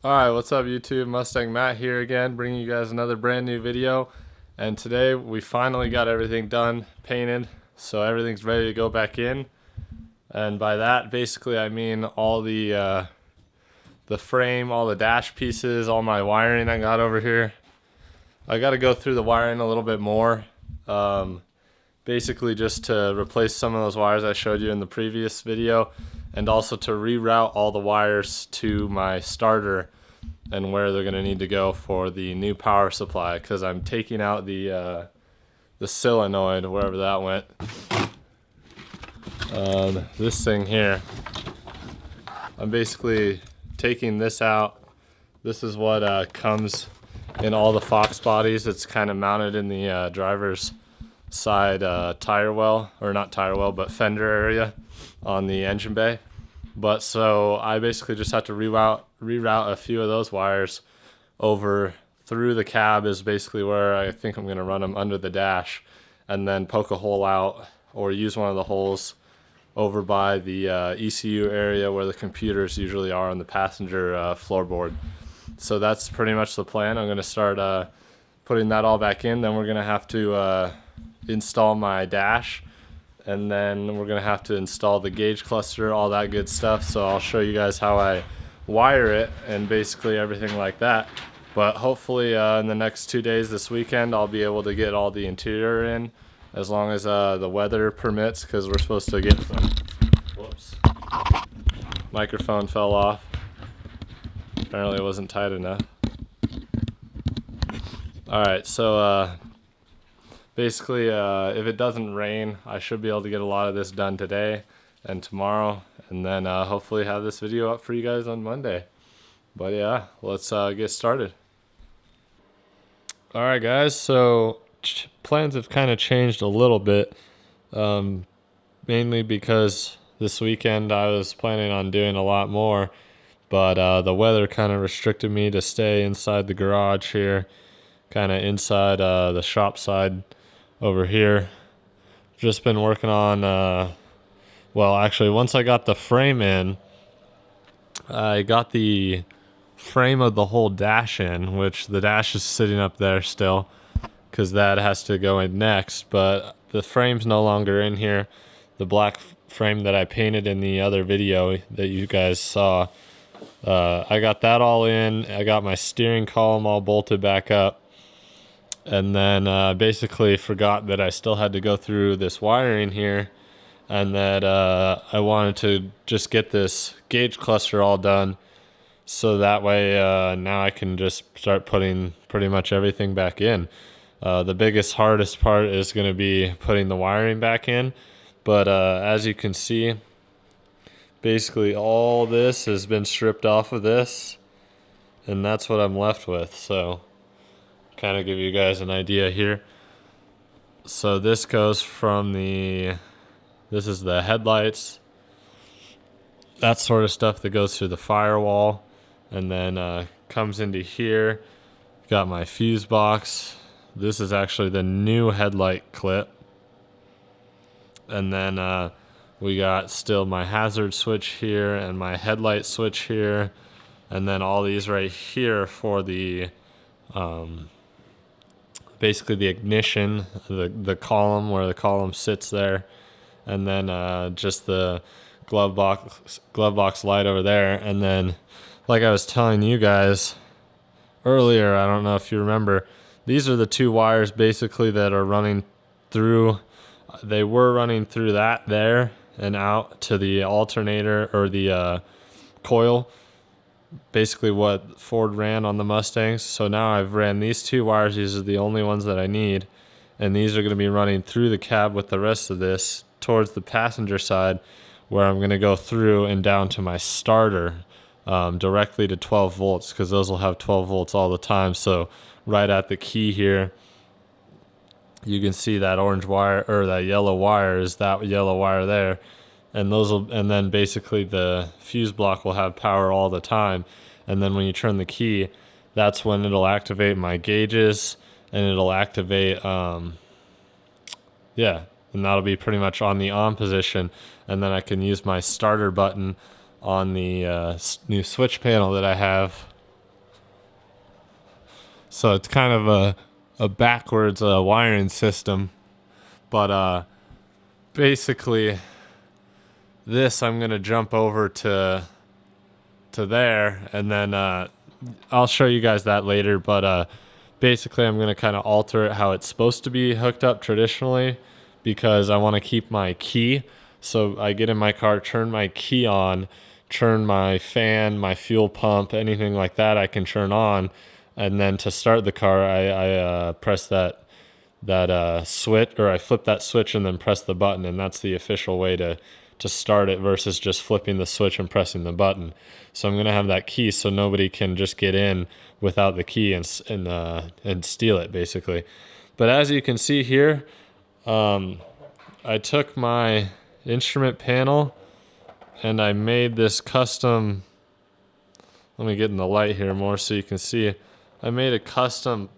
Alright, what's up YouTube? MustangMatt here again, bringing you guys another brand new video. And today we finally got everything done, painted, so everything's ready to go back in. And by that, basically I mean all the frame, all the dash pieces, all my wiring I got over here. I got to go through the wiring a little bit more. Basically just to replace some of those wires I showed you in the previous video, and also to reroute all the wires to my starter and where they're going to need to go for the new power supply, because I'm taking out the solenoid, wherever that went. This thing here, I'm basically taking this out. This is what comes in all the Foxbodies. It's kind of mounted in the driver's side tire well, or not tire well, but fender area on the engine bay. But so I basically just have to reroute a few of those wires over through the cab, is basically where I think I'm going to run them under the dash, and then poke a hole out or use one of the holes over by the ECU area where the computers usually are on the passenger floorboard. So that's pretty much the plan. I'm going to start putting that all back in. Then we're going to have to install my dash, and then we're going to have to install the gauge cluster, all that good stuff. So I'll show you guys how I wire it and basically everything like that. But hopefully in the next 2 days this weekend I'll be able to get all the interior in, as long as the weather permits, because we're supposed to get some... Whoops. Microphone fell off. Apparently it wasn't tight enough. Alright, so basically, if it doesn't rain, I should be able to get a lot of this done today and tomorrow, and then hopefully have this video up for you guys on Monday. But yeah, let's get started. Alright guys, so plans have kind of changed a little bit, mainly because this weekend I was planning on doing a lot more, but the weather kind of restricted me to stay inside the garage here, kind of inside the shop side over here. Just been working on well, actually once I got the frame in, I got the frame of the whole dash in, which the dash is sitting up there still because that has to go in next, but the frame's no longer in here. The black frame that I painted in the other video that you guys saw, I got that all in. I got my steering column all bolted back up. And then basically forgot that I still had to go through this wiring here, and that I wanted to just get this gauge cluster all done, so that way now I can just start putting pretty much everything back in. The biggest, hardest part is going to be putting the wiring back in, but as you can see, basically all this has been stripped off of this, and that's what I'm left with. So kind of give you guys an idea here. So this goes from this is the headlights, that sort of stuff that goes through the firewall, and then comes into here. Got my fuse box. This is actually the new headlight clip. And then we got still my hazard switch here and my headlight switch here, and then all these right here for the basically the ignition, the column, where the column sits there, and then just the glove box light over there. And then, like I was telling you guys earlier, I don't know if you remember, these are the two wires basically that are running through. They were running through that there and out to the alternator, or the coil, basically what Ford ran on the Mustangs. So now I've ran these two wires. These are the only ones that I need, and these are going to be running through the cab with the rest of this towards the passenger side, where I'm going to go through and down to my starter, directly to 12 volts, because those will have 12 volts all the time. So right at the key here, you can see that orange wire, or that yellow wire is that yellow wire there. And and then basically the fuse block will have power all the time. And then when you turn the key, that's when it'll activate my gauges, and it'll activate, yeah, and that'll be pretty much on the on position. And then I can use my starter button on the new switch panel that I have So it's kind of a backwards wiring system. But basically this I'm going to jump over to there, and then I'll show you guys that later. But basically I'm going to kind of alter it how it's supposed to be hooked up traditionally, because I want to keep my key. So I get in my car, turn my key on, turn my fan, my fuel pump, anything like that I can turn on. And then to start the car, I press that switch, or I flip that switch and then press the button. And that's the official way to start it, versus just flipping the switch and pressing the button. So I'm going to have that key so nobody can just get in without the key and steal it, basically. But as you can see here, I took my instrument panel and I made this custom. Let me get in the light here more so you can see. I made a custom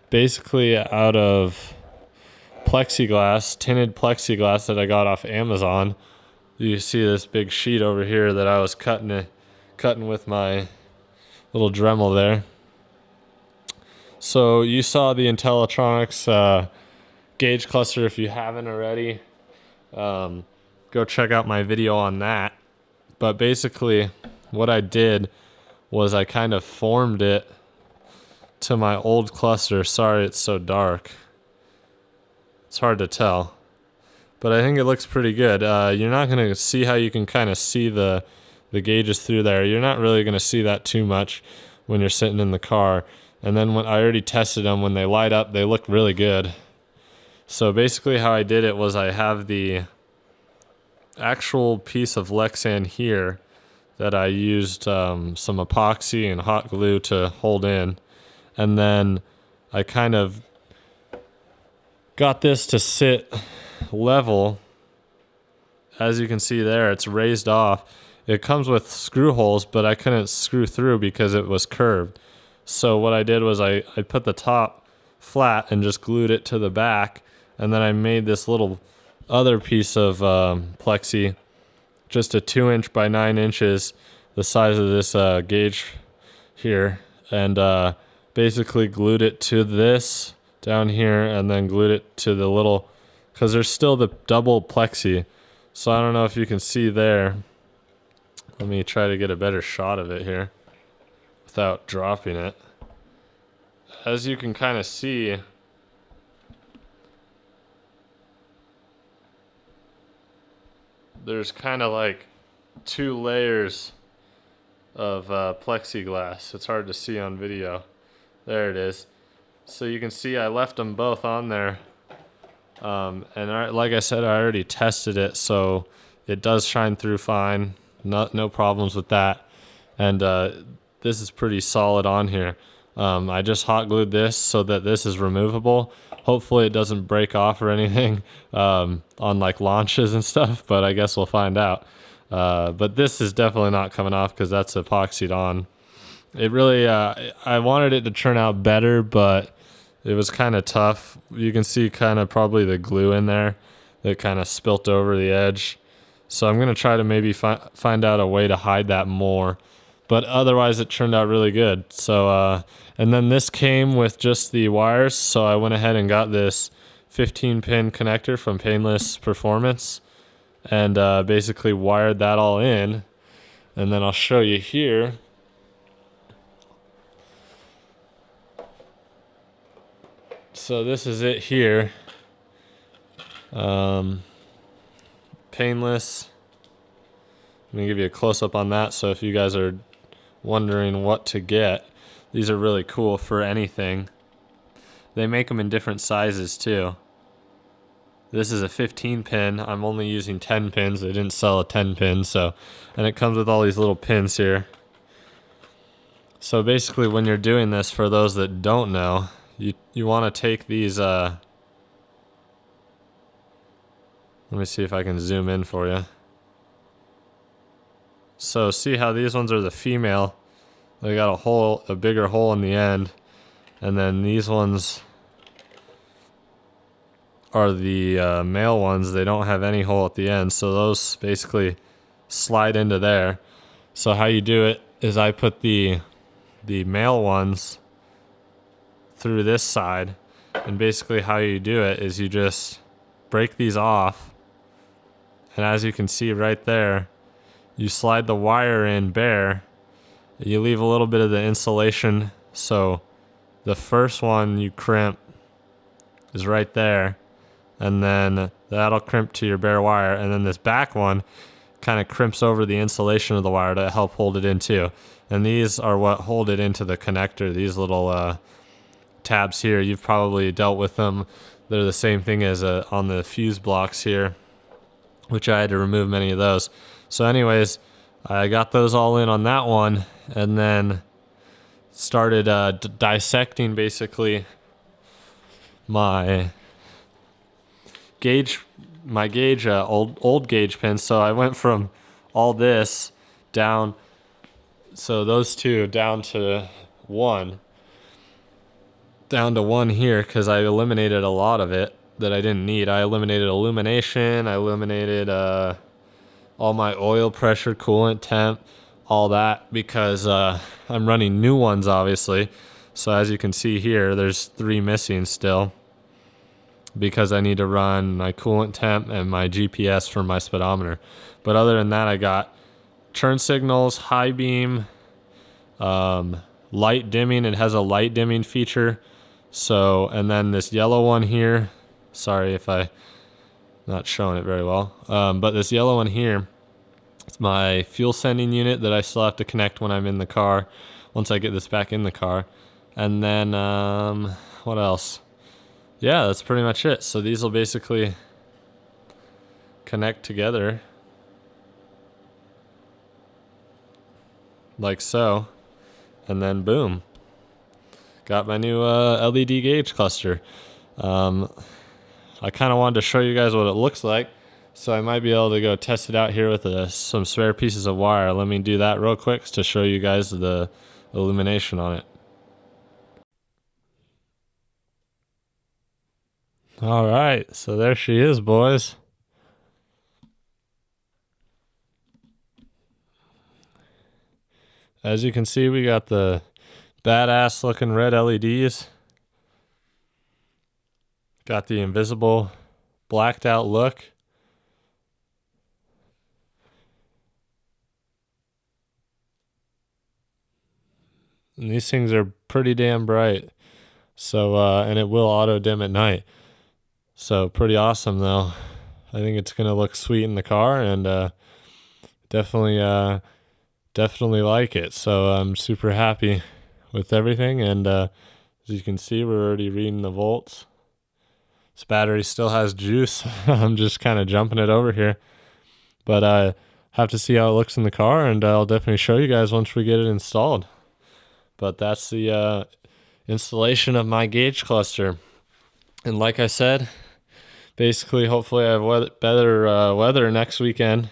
basically out of plexiglass, tinted plexiglass that I got off Amazon. You see this big sheet over here that I was cutting with my little Dremel there. So you saw the IntelliTronics gauge cluster. If you haven't already, go check out my video on that. But basically what I did was I kind of formed it to my old cluster. Sorry it's so dark. It's hard to tell, but I think it looks pretty good. You're not going to see how you can kind of see the gauges through there. You're not really going to see that too much when you're sitting in the car. And then when I already tested them, when they light up, they look really good. So basically how I did it was I have the actual piece of Lexan here that I used some epoxy and hot glue to hold in. And then I kind of got this to sit level. As you can see there, it's raised off. It comes with screw holes, but I couldn't screw through because it was curved. So what I did was I put the top flat and just glued it to the back. And then I made this little other piece of plexi, just a 2" by 9" the size of this gauge here. And basically glued it to this down here, and then glued it to the little, because there's still the double plexi. So I don't know if you can see there. Let me try to get a better shot of it here without dropping it. As you can kind of see, there's kind of like 2 layers of plexiglass. It's hard to see on video. There it is. So you can see I left them both on there. And like I said, I already tested it, so it does shine through fine. No problems with that. And this is pretty solid on here. I just hot glued this so that this is removable. Hopefully it doesn't break off or anything on like launches and stuff, but I guess we'll find out. But this is definitely not coming off because that's epoxied on. It really, I wanted it to turn out better, but it was kind of tough. You can see kind of probably the glue in there that kind of spilt over the edge. So I'm going to try to maybe find out a way to hide that more. But otherwise it turned out really good. So, and then this came with just the wires. So I went ahead and got this 15-pin connector from Painless Performance and basically wired that all in. And then I'll show you here. So this is it here. Painless. Let me give you a close-up on that. So if you guys are wondering what to get, these are really cool for anything. They make them in different sizes too. This is a 15-pin. I'm only using 10 pins. They didn't sell a 10-pin, so, and it comes with all these little pins here. So basically when you're doing this, for those that don't know, you want to take these, let me see if I can zoom in for you. So see how these ones are the female. They got a bigger hole in the end. And then these ones are the male ones. They don't have any hole at the end. So those basically slide into there. So how you do it is I put the male ones through this side. And basically how you do it is you just break these off. And as you can see right there, you slide the wire in bare. You leave a little bit of the insulation. So the first one you crimp is right there. And then that'll crimp to your bare wire. And then this back one kind of crimps over the insulation of the wire to help hold it in too. And these are what hold it into the connector. These little tabs here, you've probably dealt with them. They're the same thing as on the fuse blocks here, which I had to remove many of those. So anyways, I got those all in on that one, and then started dissecting basically my gauge, old gauge pins. So I went from all this down, so those two down to one here, because I eliminated a lot of it that I didn't need. I eliminated illumination, I eliminated all my oil pressure, coolant temp, all that, because I'm running new ones obviously. So as you can see here, there's 3 missing still, because I need to run my coolant temp and my GPS for my speedometer. But other than that, I got turn signals, high beam, light dimming. It has a light dimming feature. So, and then this yellow one here, sorry if I'm not showing it very well, but this yellow one here, it's my fuel sending unit that I still have to connect when I'm in the car, once I get this back in the car. And then, what else? Yeah, that's pretty much it. So these will basically connect together like so, and then boom, got my new LED gauge cluster. I kind of wanted to show you guys what it looks like, so I might be able to go test it out here with some spare pieces of wire. Let me do that real quick to show you guys the illumination on it. All right, so there she is, boys. As you can see, we got the badass looking red LEDs. Got the invisible blacked out look. And these things are pretty damn bright. So, and it will auto dim at night. So pretty awesome though. I think it's going to look sweet in the car, and definitely like it. So I'm super happy with everything. And as you can see, we're already reading the volts. This battery still has juice. I'm just kind of jumping it over here. But I have to see how it looks in the car, and I'll definitely show you guys once we get it installed. But that's the installation of my gauge cluster. And like I said, basically, hopefully I have better weather next weekend,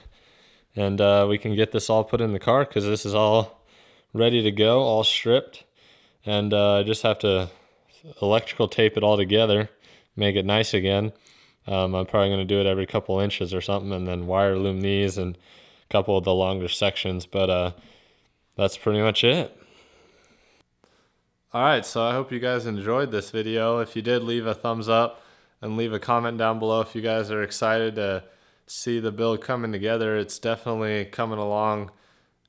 and we can get this all put in the car, because this is all ready to go, all stripped. And I just have to electrical tape it all together, make it nice again. I'm probably going to do it every couple inches or something, and then wire loom these and a couple of the longer sections. But that's pretty much it. Alright, so I hope you guys enjoyed this video. If you did, leave a thumbs up and leave a comment down below if you guys are excited to see the build coming together. It's definitely coming along.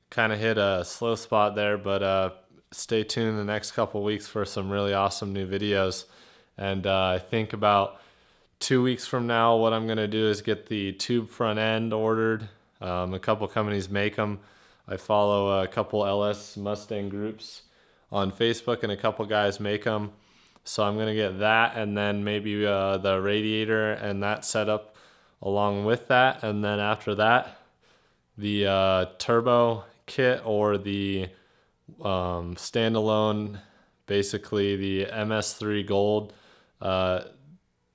Kind of hit a slow spot there, but stay tuned the next couple weeks for some really awesome new videos. And I think about 2 weeks from now, what I'm going to do is get the tube front end ordered. A couple companies make them. I follow a couple LS Mustang groups on Facebook, and a couple guys make them. So I'm going to get that, and then maybe the radiator and that setup along with that. And then after that, the turbo kit, or the standalone, basically the MS3 Gold,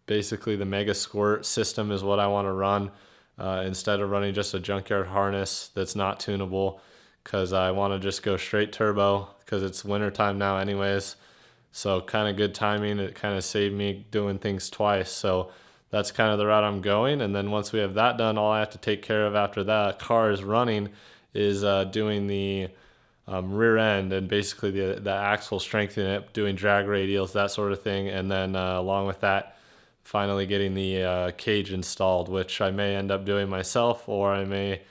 basically the Mega Squirt system is what I want to run, instead of running just a junkyard harness that's not tunable, because I want to just go straight turbo, because it's wintertime now anyways. So kind of good timing. It kind of saved me doing things twice. So that's kind of the route I'm going. And then once we have that done, all I have to take care of after that car is running is doing the rear end and basically the axle, strengthening it, doing drag radials, that sort of thing. And then along with that, finally getting the cage installed, which I may end up doing myself or I may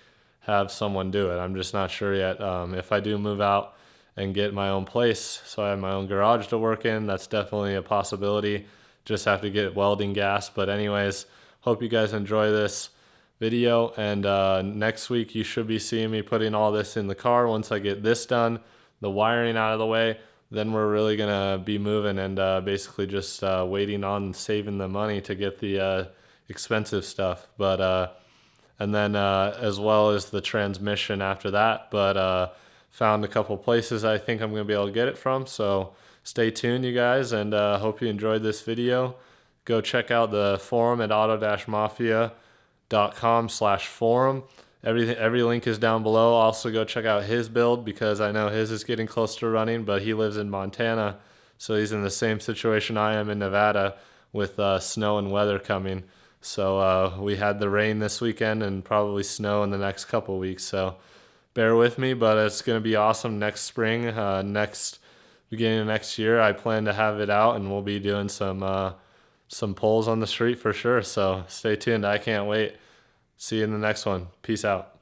have someone do it. I'm just not sure yet. If I do move out and get my own place, so I have my own garage to work in, that's definitely a possibility. Just have to get welding gas. But anyways, hope you guys enjoy this video, and next week you should be seeing me putting all this in the car. Once I get this done, the wiring out of the way, then we're really gonna be moving and basically just waiting on saving the money to get the expensive stuff. But and then as well as the transmission after that. But found a couple places I think I'm gonna be able to get it from, so stay tuned, you guys, and hope you enjoyed this video. Go check out the forum at auto-mafia.com/forum. Every link is down below. Also go check out his build, because I know his is getting close to running, but he lives in Montana, so he's in the same situation I am in Nevada with snow and weather coming. So we had the rain this weekend and probably snow in the next couple weeks, so bear with me, but it's going to be awesome next spring. Beginning of next year, I plan to have it out, and we'll be doing some pulls on the street for sure. So stay tuned. I can't wait. See you in the next one. Peace out.